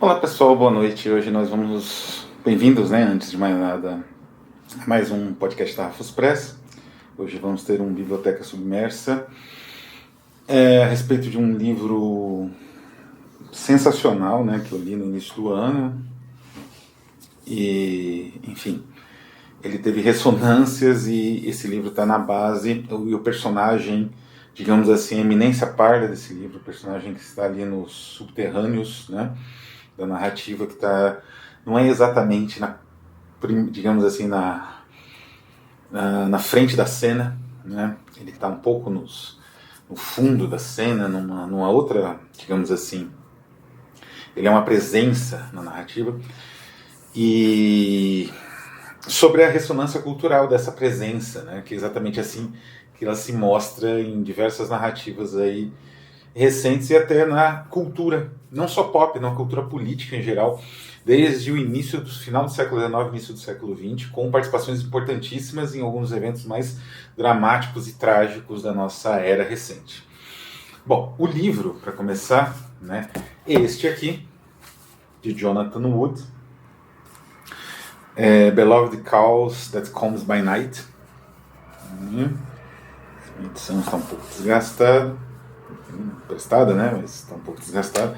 Olá pessoal, boa noite. Hoje nós vamos, bem-vindos, né, antes de mais nada, a mais um podcast da Rafus Press. Hoje vamos ter um Biblioteca Submersa a respeito de um livro sensacional, né, que eu li no início do ano. E, enfim, ele teve ressonâncias e esse livro está na base, e o personagem, digamos assim, a eminência parda desse livro, o personagem que está ali nos subterrâneos, né, da narrativa, que está, não é exatamente digamos assim, na frente da cena, né? Ele está um pouco no fundo da cena, numa outra, digamos assim, ele é uma presença na narrativa, e sobre a ressonância cultural dessa presença, né? Que é exatamente assim que ela se mostra em diversas narrativas aí recentes e até na cultura, não só pop, na cultura política em geral, desde o início do final do século XIX, início do século XX, com participações importantíssimas em alguns eventos mais dramáticos e trágicos da nossa era recente. Bom, o livro, para começar, né, é este aqui, de Jonathan Wood, Beloved Cause That Comes by Night. A edição está um pouco desgastada, emprestada, né, mas está um pouco desgastada.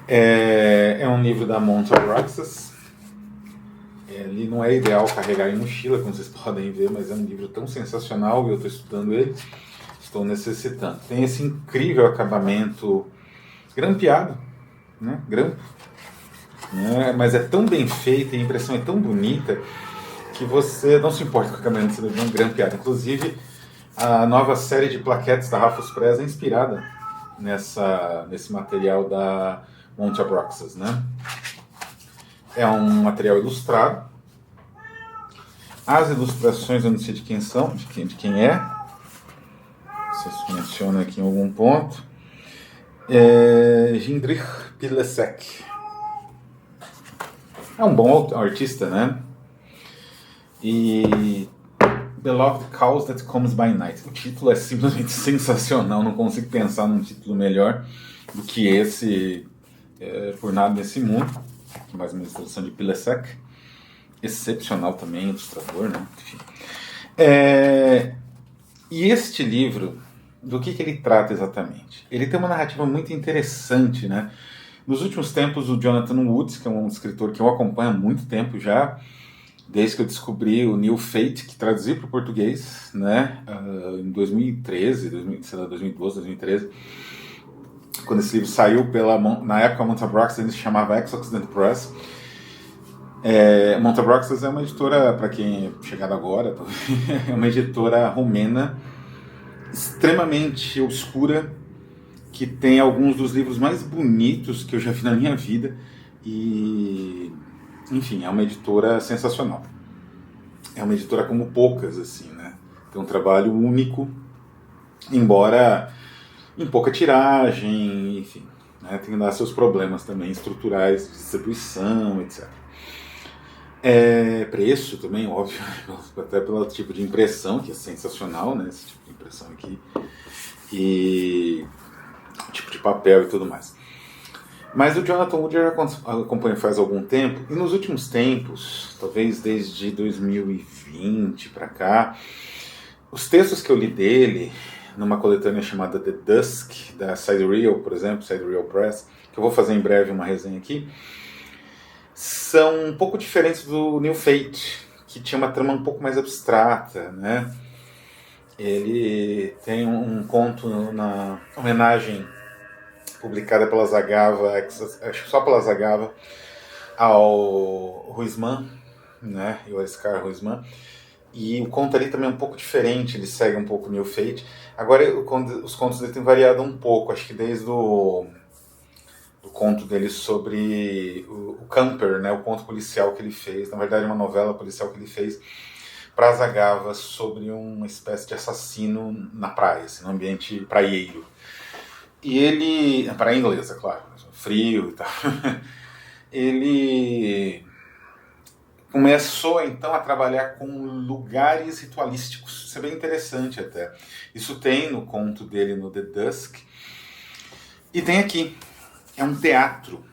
É um livro da Montauk Roxas. Ele não é ideal carregar em mochila, como vocês podem ver, mas é um livro tão sensacional e eu estou estudando ele, estou necessitando. Tem esse incrível acabamento grampeado, né? Grampo, né? Mas é tão bem feito e a impressão é tão bonita que você não se importa com o acabamento sendo bem grampeado. Inclusive, a nova série de plaquetes da Rafus Press é inspirada nesse material da Montauk Roxas, né? É um material ilustrado. As ilustrações eu não sei de quem são, de quem é. Vocês mencionam aqui em algum ponto. Jindřich Pilesek. É um bom artista, né? E Beloved Cause That Comes by Night. O título é simplesmente sensacional. Não consigo pensar num título melhor do que esse, por nada nesse mundo. Mais uma ilustração de Pilesek. Excepcional também, ilustrador, né? Enfim. E este livro, do que ele trata exatamente? Ele tem uma narrativa muito interessante, né? Nos últimos tempos, o Jonathan Woods, que é um escritor que eu acompanho há muito tempo já, desde que eu descobri o New Fate, que traduzi para o português, né? Em 2013, 2012, 2013, quando esse livro saiu na época a Montauk Roxas ainda se chamava Ex-Occident Press. Montauk Roxas é uma editora, para quem é chegado agora, é uma editora romena extremamente obscura, que tem alguns dos livros mais bonitos que eu já vi na minha vida, e enfim, é uma editora sensacional. É uma editora como poucas, assim, né? Tem um trabalho único, embora em pouca tiragem, enfim, né? Tem que dar seus problemas também estruturais de distribuição, etc. Preço também, óbvio, até pelo tipo de impressão, que é sensacional, né? Esse tipo de impressão aqui. E tipo de papel e tudo mais. Mas o Jonathan Wood eu acompanho faz algum tempo, e nos últimos tempos, talvez desde 2020 para cá, os textos que eu li dele, numa coletânea chamada The Dusk, da Sidereal, por exemplo, Sidereal Press, que eu vou fazer em breve uma resenha aqui, são um pouco diferentes do New Fate, que tinha uma trama um pouco mais abstrata, né? Ele tem um conto na homenagem publicada pela Zagava, acho que só pela Zagava, ao Huisman, né? E o Oscar Huisman. E o conto ali também é um pouco diferente, ele segue um pouco o New Fate. Agora os contos dele têm variado um pouco, acho que desde do conto dele sobre o Camper, né, o conto policial que ele fez, na verdade uma novela policial que ele fez para Zagava sobre uma espécie de assassino na praia, assim, num ambiente praieiro. E ele, praia inglesa, claro, frio e tal, ele começou então a trabalhar com lugares ritualísticos, isso é bem interessante até. Isso tem no conto dele no The Dusk, e tem aqui. É um teatro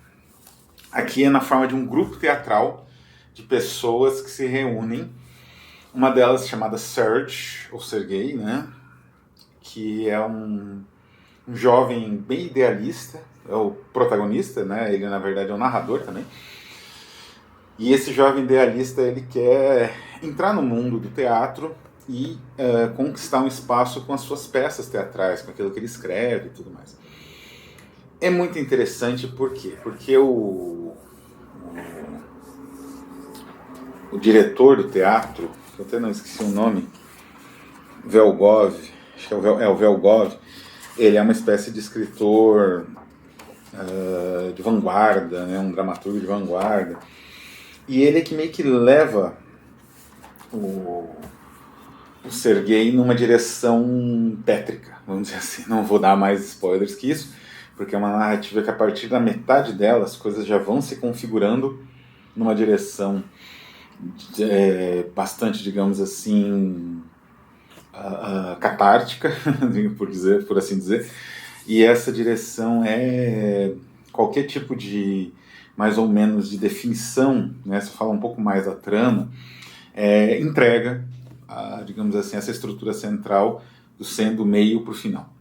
Aqui é na forma de um grupo teatral de pessoas que se reúnem. Uma delas chamada Serge, ou Sergei, né? Que é um jovem bem idealista, é o protagonista, né? Ele na verdade é o narrador também. E esse jovem idealista, ele quer entrar no mundo do teatro e conquistar um espaço com as suas peças teatrais, com aquilo que ele escreve e tudo mais. É muito interessante, por quê? Porque o diretor do teatro, que eu até não esqueci o nome, Velgov, acho que é o Velgov, ele é uma espécie de escritor de vanguarda, né, um dramaturgo de vanguarda, e ele é que meio que leva o Sergei numa direção tétrica, vamos dizer assim. Não vou dar mais spoilers que isso, porque é uma narrativa que a partir da metade dela as coisas já vão se configurando numa direção bastante, digamos assim, catártica, por assim dizer. E essa direção é qualquer tipo de, mais ou menos, de definição, né? Se fala um pouco mais da trama, entrega, digamos assim, essa estrutura central do meio para o final.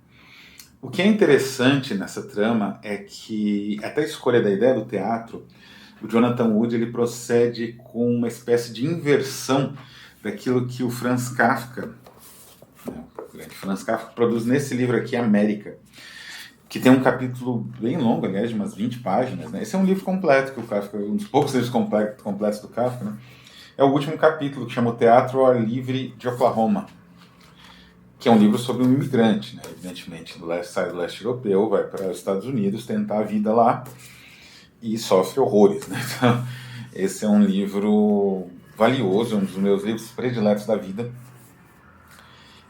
O que é interessante nessa trama é que, até a escolha da ideia do teatro, o Jonathan Wood ele procede com uma espécie de inversão daquilo que o Franz Kafka, o grande Franz Kafka, produz nesse livro aqui, América, que tem um capítulo bem longo, aliás, de umas 20 páginas. Né? Esse é um livro completo que o Kafka, um dos poucos livros completos do Kafka, né? É o último capítulo, que chama O Teatro ao Ar Livre de Oklahoma, que é um livro sobre um imigrante, né? Evidentemente, sai do leste europeu, vai para os Estados Unidos tentar a vida lá e sofre horrores. Né? Então, esse é um livro valioso, um dos meus livros prediletos da vida.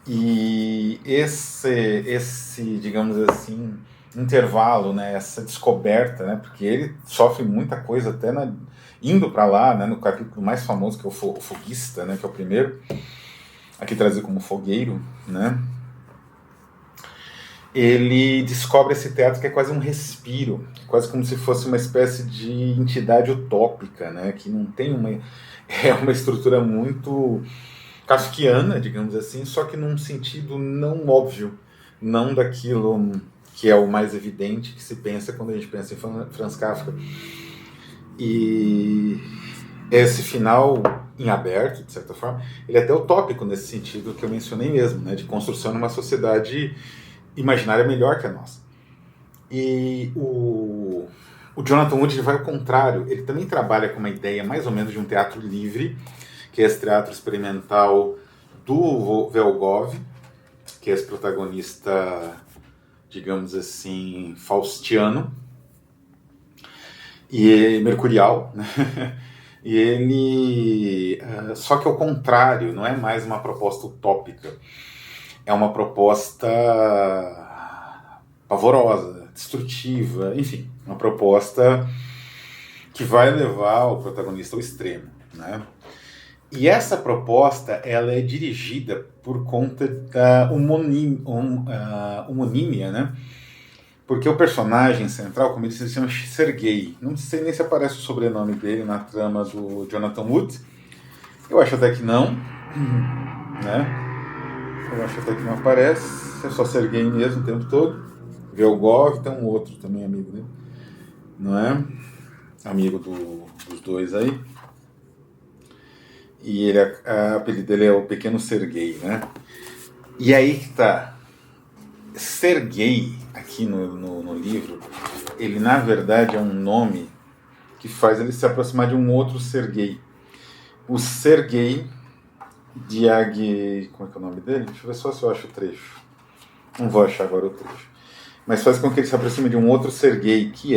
E esse digamos assim, intervalo, né, essa descoberta, né, porque ele sofre muita coisa até indo para lá, né, no capítulo mais famoso, que é o Foguista, né, que é o primeiro, aqui trazido como Fogueiro, né, ele descobre esse teatro que é quase um respiro, quase como se fosse uma espécie de entidade utópica, né, que não tem uma estrutura muito kafkiana, digamos assim, só que num sentido não óbvio, não daquilo que é o mais evidente que se pensa quando a gente pensa em Franz Kafka. E esse final em aberto, de certa forma, ele é até utópico nesse sentido que eu mencionei mesmo, né, de construção de uma sociedade imaginária melhor que a nossa. E o Jonathan Wood vai ao contrário, ele também trabalha com uma ideia mais ou menos de um teatro livre, que é esse teatro experimental do Velgov, que é esse protagonista, digamos assim, faustiano e mercurial, né? E ele, só que ao contrário, não é mais uma proposta utópica, é uma proposta pavorosa, destrutiva, enfim, uma proposta que vai levar o protagonista ao extremo, né? E essa proposta, ela é dirigida por conta da homonímia, né? Porque o personagem central, como ele se chama Sergei, não sei nem se aparece o sobrenome dele na trama do Jonathan Wood. Eu acho até que não, né? Eu acho até que não aparece, é só Sergei mesmo o tempo todo. Velgov, tem um outro também amigo dele, não é? Amigo dos dois aí. E ele, a apelido dele é o Pequeno Sergei, né? E aí que tá. Sergei, aqui no livro, ele na verdade é um nome que faz ele se aproximar de um outro Sergei. O Sergei Diag... Como é que é o nome dele? Deixa eu ver só se eu acho o trecho. Não vou achar agora o trecho. Mas faz com que ele se aproxime de um outro Sergei, que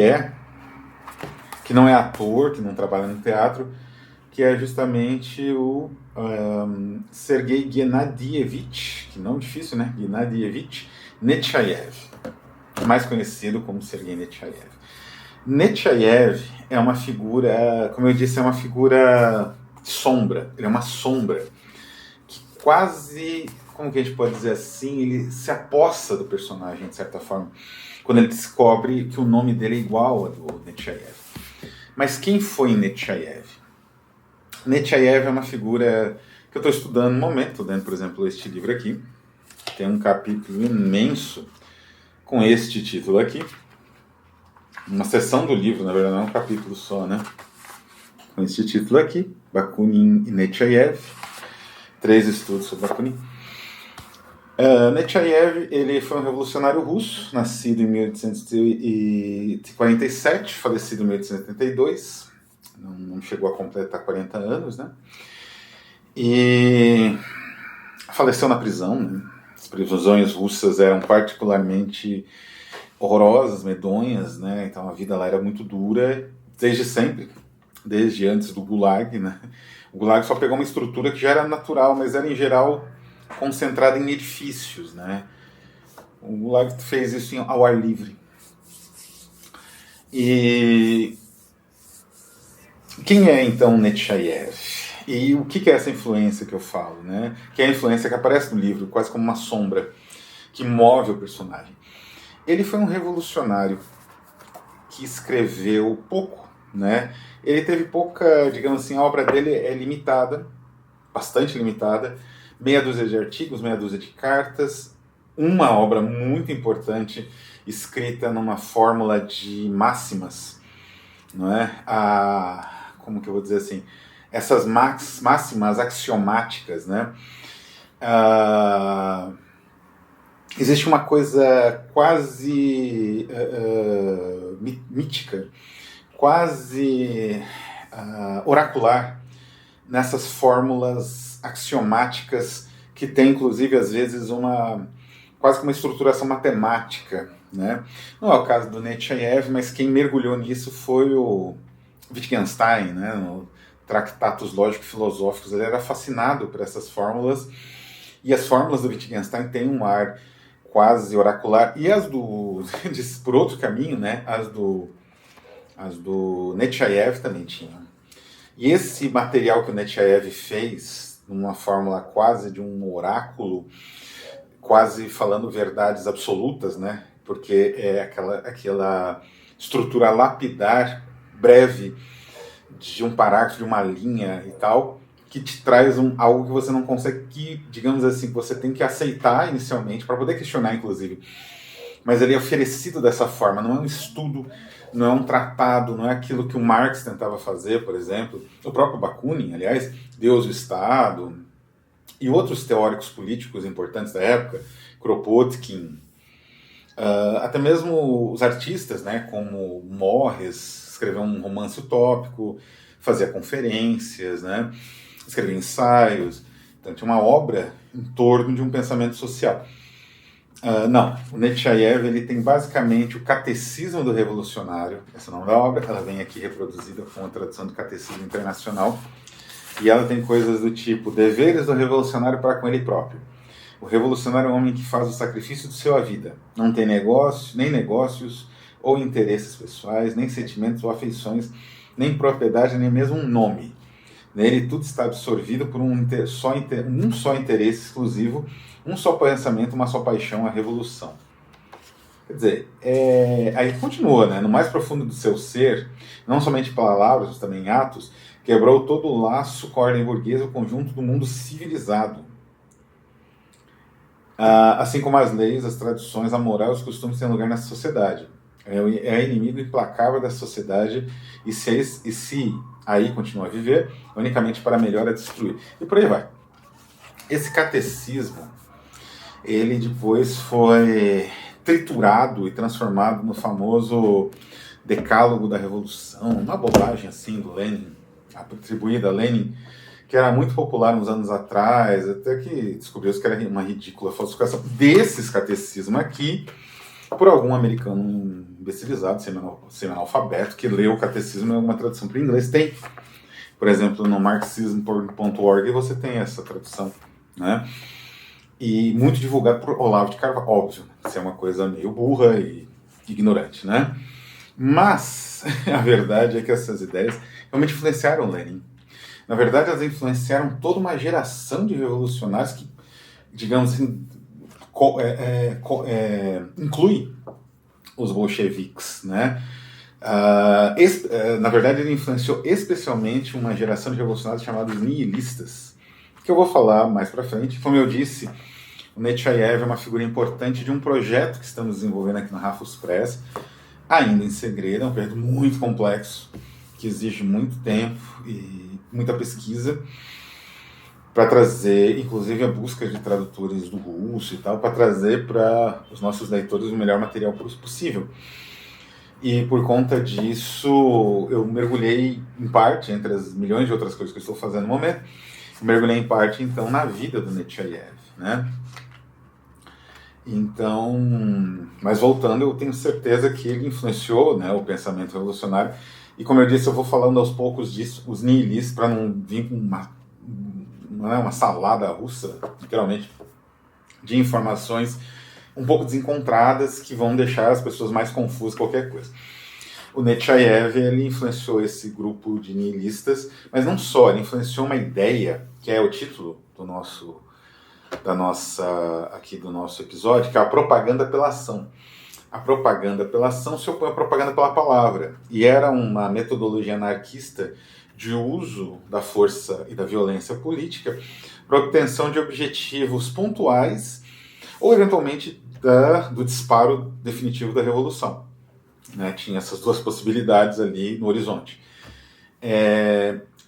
não é ator, que não trabalha no teatro, que é justamente o Sergei Gennadievich, que nome difícil, né? Gennadievich Nechayev, mais conhecido como Sergei Nechayev. Nechayev é uma figura, como eu disse, é uma figura sombra, ele é uma sombra, que quase, como que a gente pode dizer assim, ele se apossa do personagem, de certa forma, quando ele descobre que o nome dele é igual ao do Nechayev. Mas quem foi Nechayev? Nechayev é uma figura que eu estou estudando no momento, lendo, por exemplo, este livro aqui. Tem um capítulo imenso com este título aqui. Uma seção do livro, na verdade, não é um capítulo só, né? Com este título aqui, Bakunin e Nechayev. 3 estudos sobre Bakunin. Nechayev, ele foi um revolucionário russo, nascido em 1847, falecido em 1872. Não chegou a completar 40 anos, né? E faleceu na prisão, né? As prisões russas eram particularmente horrorosas, medonhas, né? Então a vida lá era muito dura, desde sempre, desde antes do Gulag, né? O Gulag só pegou uma estrutura que já era natural, mas era em geral concentrada em edifícios, né? O Gulag fez isso ao ar livre. E quem é então Nechayev? E o que é essa influência que eu falo, né? Que é a influência que aparece no livro, quase como uma sombra, que move o personagem. Ele foi um revolucionário que escreveu pouco, né? Ele teve pouca, digamos assim, a obra dele é limitada, bastante limitada, meia dúzia de artigos, meia dúzia de cartas, uma obra muito importante escrita numa fórmula de máximas, não é? Como que eu vou dizer assim? Essas máximas axiomáticas, né? Existe uma coisa quase mítica, quase oracular nessas fórmulas axiomáticas que tem, inclusive, às vezes, quase que uma estruturação matemática, né? Não é o caso do Nechayev, mas quem mergulhou nisso foi o Wittgenstein, né? No Tratatos Lógico-Filosóficos, ele era fascinado por essas fórmulas, e as fórmulas do Wittgenstein têm um ar quase oracular, e as por outro caminho, né? As do Nechayev também tinham. E esse material que o Nechayev fez, numa fórmula quase de um oráculo, quase falando verdades absolutas, né? Porque é aquela estrutura lapidar, breve, de um parágrafo, de uma linha e tal, que te traz algo que você não consegue, que, digamos assim, que você tem que aceitar inicialmente, para poder questionar, inclusive. Mas ele é oferecido dessa forma, não é um estudo, não é um tratado, não é aquilo que o Marx tentava fazer, por exemplo. O próprio Bakunin, aliás, Deus e o Estado, e outros teóricos políticos importantes da época, Kropotkin, até mesmo os artistas, né, como Morris, escreveu um romance utópico, fazia conferências, né, escrevia ensaios, então tinha uma obra em torno de um pensamento social. Não, o Nechayev ele tem basicamente o Catecismo do Revolucionário, esse é o nome da obra, ela vem aqui reproduzida com a tradução do Catecismo Internacional, e ela tem coisas do tipo: deveres do revolucionário para com ele próprio. O revolucionário é um homem que faz o sacrifício do seu à vida, não tem negócio, nem negócios ou interesses pessoais, nem sentimentos ou afeições, nem propriedade, nem mesmo um nome. Nele tudo está absorvido por um só interesse exclusivo, um só pensamento, uma só paixão, a revolução. Quer dizer, aí continua, né? No mais profundo do seu ser, não somente em palavras, mas também em atos, quebrou todo o laço com a ordem burguesa, o conjunto do mundo civilizado. Assim como as leis, as tradições, a moral e os costumes têm lugar nessa sociedade. É inimigo implacável da sociedade, e se aí continua a viver, unicamente para melhor a destruir. E por aí vai. Esse catecismo, ele depois foi triturado e transformado no famoso Decálogo da Revolução, uma bobagem assim do Lenin, atribuída a Lenin, que era muito popular uns anos atrás, até que descobriu-se que era uma ridícula falsificação desses catecismos aqui, por algum americano imbecilizado, semi-analfabeto, que leu o catecismo em alguma tradução para o inglês. Tem, por exemplo, no marxismo.org você tem essa tradução, né? E muito divulgado por Olavo de Carvalho, óbvio, isso é uma coisa meio burra e ignorante, né? Mas a verdade é que essas ideias realmente influenciaram Lenin. Na verdade, elas influenciaram toda uma geração de revolucionários que, digamos assim, inclui os bolcheviques, né? Na verdade, ele influenciou especialmente uma geração de revolucionários chamados nihilistas, que eu vou falar mais para frente. Como eu disse, o Nechayev é uma figura importante de um projeto que estamos desenvolvendo aqui no Rafus Press, ainda em segredo, é um projeto muito complexo, que exige muito tempo e muita pesquisa, para trazer, inclusive, a busca de tradutores do russo e tal, para trazer para os nossos leitores o melhor material possível. E por conta disso, eu mergulhei em parte, entre as milhões de outras coisas que eu estou fazendo no momento, mergulhei em parte, então, na vida do Nechayev, né? Então, mas voltando, eu tenho certeza que ele influenciou, né, o pensamento revolucionário. E como eu disse, eu vou falando aos poucos disso, os nihilistas, para não vir com uma salada russa, literalmente, de informações um pouco desencontradas que vão deixar as pessoas mais confusas qualquer coisa. O Nechayev, ele influenciou esse grupo de nihilistas, mas não só, ele influenciou uma ideia, que é o título do nosso episódio, que é a propaganda pela ação. A propaganda pela ação se opõe à propaganda pela palavra, e era uma metodologia anarquista de uso da força e da violência política para obtenção de objetivos pontuais ou, eventualmente, do disparo definitivo da revolução. Né? Tinha essas duas possibilidades ali no horizonte.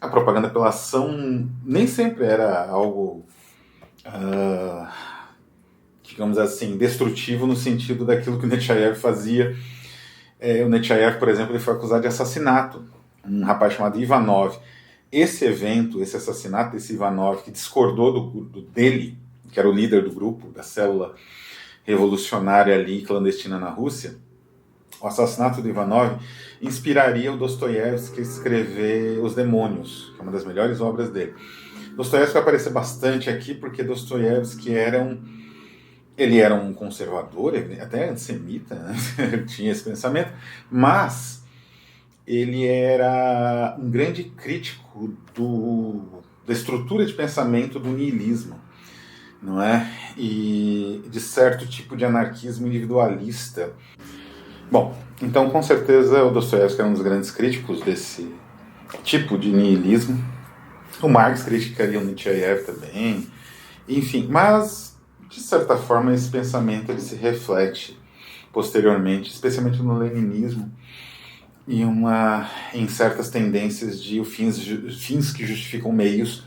A propaganda pela ação nem sempre era algo, digamos assim, destrutivo no sentido daquilo que o Nechayev fazia. O Nechayev, por exemplo, ele foi acusado de assassinato. Um rapaz chamado Ivanov. Esse evento, esse assassinato desse Ivanov, que discordou dele, que era o líder do grupo, da célula revolucionária ali, clandestina na Rússia, o assassinato do Ivanov inspiraria o Dostoiévski a escrever Os Demônios, que é uma das melhores obras dele. Dostoiévski vai aparecer bastante aqui, porque Dostoiévski era um conservador, até antissemita, né? Ele tinha esse pensamento, mas ele era um grande crítico da estrutura de pensamento do nihilismo, não é? E de certo tipo de anarquismo individualista. Bom, então com certeza o Dostoiévski era um dos grandes críticos desse tipo de nihilismo. O Marx criticaria o Nechayev também, enfim, mas de certa forma esse pensamento ele se reflete posteriormente, especialmente no leninismo, e em certas tendências de fins que justificam meios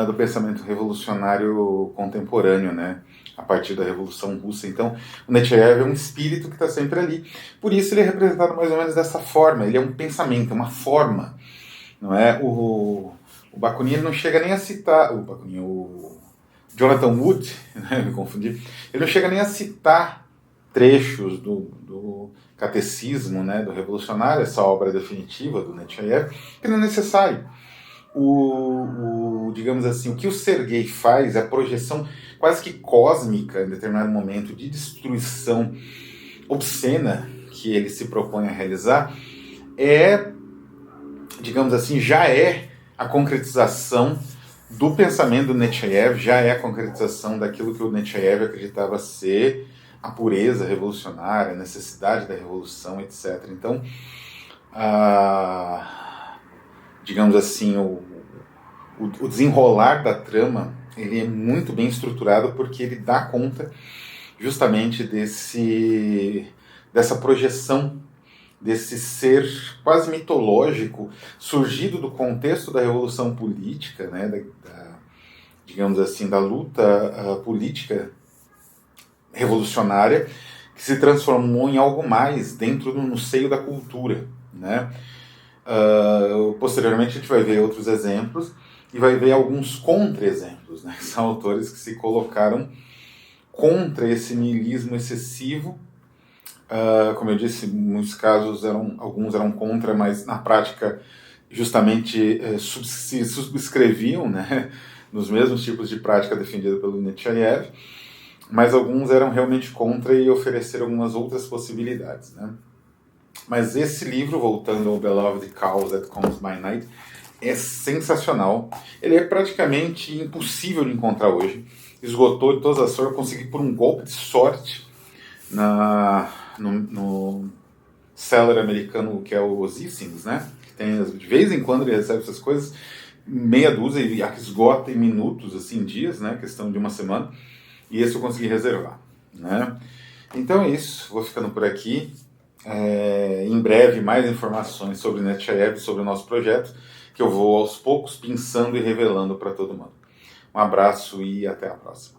do pensamento revolucionário contemporâneo, né? A partir da Revolução Russa. Então, o Nechayev é um espírito que está sempre ali. Por isso ele é representado mais ou menos dessa forma. Ele é um pensamento, uma forma. Não é? O Bakunin não chega nem a citar... O Jonathan Wood, né? Me confundi. Ele não chega nem a citar trechos do catecismo, né, do revolucionário, essa obra definitiva do Nechayev, que não é necessário. Digamos assim, o que o Sergei faz, a projeção quase que cósmica, em determinado momento, de destruição obscena que ele se propõe a realizar, digamos assim, já é a concretização do pensamento do Nechayev, já é a concretização daquilo que o Nechayev acreditava ser a pureza revolucionária, a necessidade da revolução, etc. Então, digamos assim, o desenrolar da trama ele é muito bem estruturado porque ele dá conta justamente dessa projeção, desse ser quase mitológico, surgido do contexto da revolução política, né, digamos assim, da luta política revolucionária, que se transformou em algo mais no seio da cultura, né? Posteriormente a gente vai ver outros exemplos e vai ver alguns contra-exemplos, né? São autores que se colocaram contra esse nihilismo excessivo. Como eu disse, em muitos casos alguns eram contra, mas na prática justamente se subscreviam, né, nos mesmos tipos de prática defendida pelo Nechayev, mas alguns eram realmente contra e ofereceram algumas outras possibilidades, né? Mas esse livro, voltando ao Beloved Cause That Comes by Night, é sensacional. Ele é praticamente impossível de encontrar hoje. Esgotou de todas as formas. Eu consegui, por um golpe de sorte, no seller americano que é o Zissings, né? Que tem, de vez em quando ele recebe essas coisas, meia dúzia e esgota em minutos, assim, dias, né? Questão de uma semana. E esse eu consegui reservar, né? Então é isso, vou ficando por aqui. Em breve, mais informações sobre NetShaeb, sobre o nosso projeto, que eu vou aos poucos pensando e revelando para todo mundo. Um abraço e até a próxima.